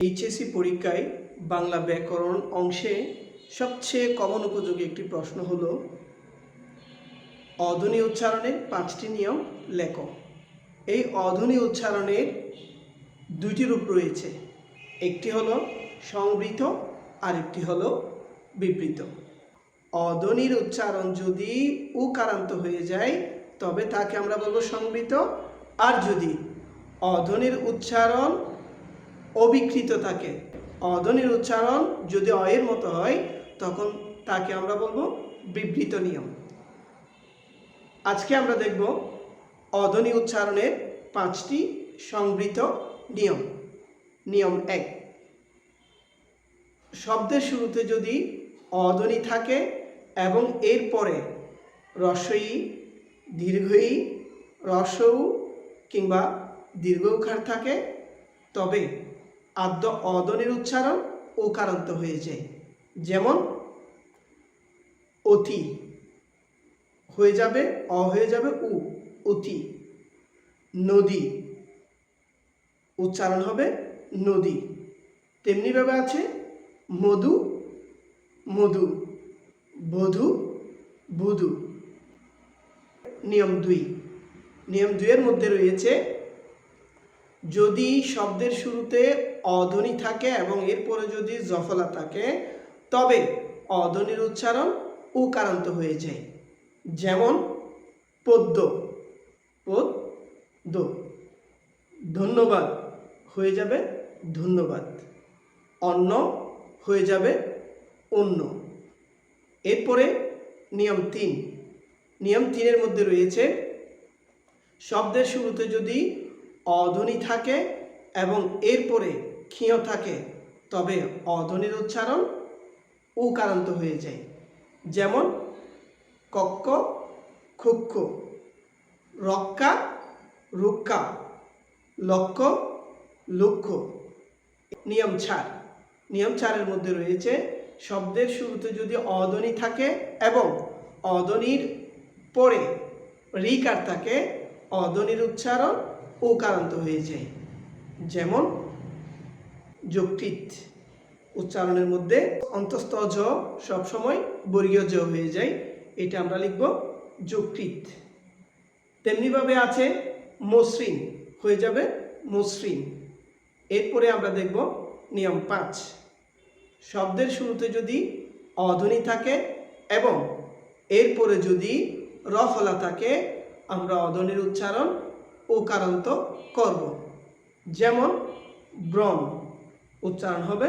HSC পরীক্ষায় বাংলা ব্যাকরণ অংশে সবচেয়ে কমন উপযোগী একটি প্রশ্ন হলো অধ্বনি উচ্চারণের 5টি নিয়ম লেখো। এই অধ্বনি উচ্চারণের দুইটি রূপ রয়েছে, একটি হলো সংবৃত আর একটি হলো বিবৃত। অধ্বনির উচ্চারণ যদি উকারান্ত হয়ে যায় তবে তাকে আমরা বলবো সংবৃত, আর যদি অধ্বনির উচ্চারণ অবিকৃত থাকে, অধ্বনির উচ্চারণ যদি অয়ের মতো হয় তখন তাকে আমরা বলবো বিবৃত নিয়ম। আজকে আমরা দেখব অধ্বনি উচ্চারণের 5টি সংবৃত নিয়ম। নিয়ম 1, শব্দের শুরুতে যদি অধ্বনি থাকে এবং এর পরে হ্রস্ব-ই, দীর্ঘ-ই, হ্রস্ব-উ কিংবা দীর্ঘ-ঊকার থাকে তবে আদ্য অধ্বনির উচ্চারণ ওকারান্ত হয়ে যায়। যেমন অতি হয়ে যাবে অ হয়ে যাবে উ, অতি। নদী উচ্চারণ হবে নদী। তেমনিভাবে আছে মধু, মধু, বধূ, বধূ। নিয়ম 2, নিয়ম 2 এর মধ্যে রয়েছে যদি শব্দের শুরুতে অধ্বনি থাকে এবং এরপরে যদি জফলা থাকে তবে অধ্বনির উচ্চারণ উকারান্ত হয়ে যায়। যেমন পদ্য, পদ্য। ধন্যবাদ হয়ে যাবে ধন্যবাদ। অন্ন হয়ে যাবে অন্য। এরপরে নিয়ম 3, নিয়ম 3 এর মধ্যে রয়েছে শব্দের শুরুতে যদি অধ্বনি থাকে এবং এরপরে ক্ষীয় থাকে তবে অধ্বনির উচ্চারণ উকারান্ত হয়ে যায়। যেমন কক্ষ, ক্ষুক্ষ, রক্ষা, রুক্ষা, লক্ষ্য, লক্ষ্য। নিয়ম 4, নিয়ম 4 এর মধ্যে রয়েছে শব্দের শুরুতে যদি অধ্বনি থাকে এবং অধ্বনির পরে রিকার থাকে অধ্বনির উচ্চারণ ওকারান্ত হয়ে যায়। যেমন যকৃৎ উচ্চারণের মধ্যে অন্তস্থ জ সবসময় বর্গীয় জ হয়ে যায়, এটা আমরা লিখব যকৃৎ। তেমনিভাবে আছে মসৃণ হয়ে যাবে মসৃণ। এরপরে আমরা দেখব নিয়ম 5, শব্দের শুরুতে যদি অধ্বনি থাকে এবং এরপরে যদি রফলা থাকে আমরা অধ্বনির উচ্চারণ ওকারান্ত করব। যেমন ব্রণ উচ্চারণ হবে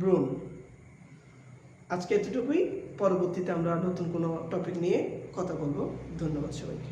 ব্রণ। আজকে এতটুকুই, পরবর্তীতে আমরা নতুন কোনো টপিক নিয়ে কথা বলবো। ধন্যবাদ সবাইকে।